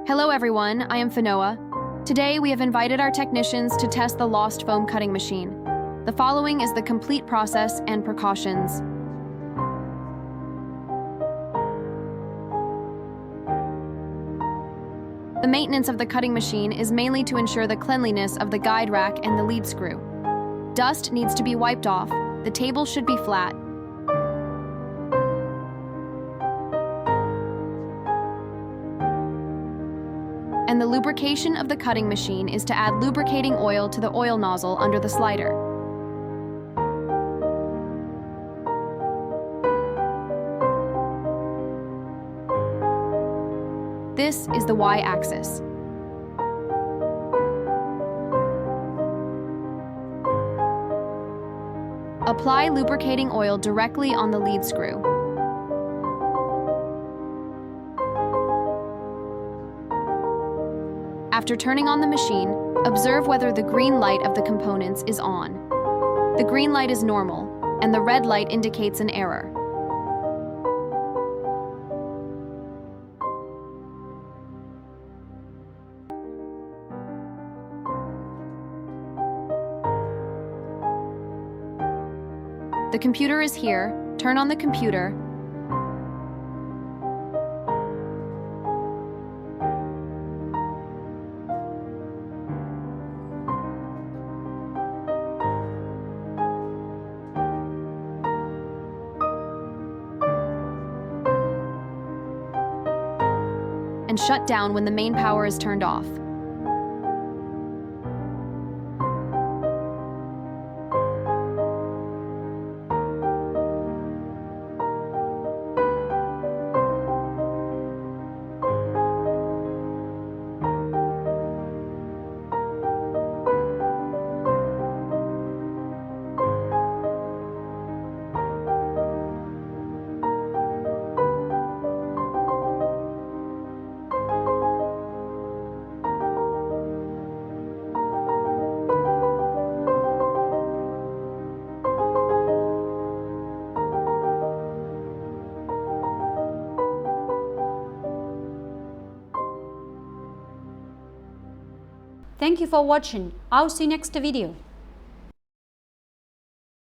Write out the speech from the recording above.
Hello everyone, I am Fiona. Today we have invited our technicians to test the Lost foam cutting machine. The following is the complete process and precautions. The maintenance of the cutting machine is mainly to ensure the cleanliness of the guide rack and the lead screw. Dust needs to be wiped off. The table should be flat. And the lubrication of the cutting machine is to add lubricating oil to the oil nozzle under the slider. This is the Y-axis. Apply lubricating oil directly on the lead screw. After turning on the machine, observe whether the green light of the components is on. The green light is normal, and the red light indicates an error. The computer is here. Turn on the computer. And shut down when the main power is turned off. Thank you for watching. I'll see you next video.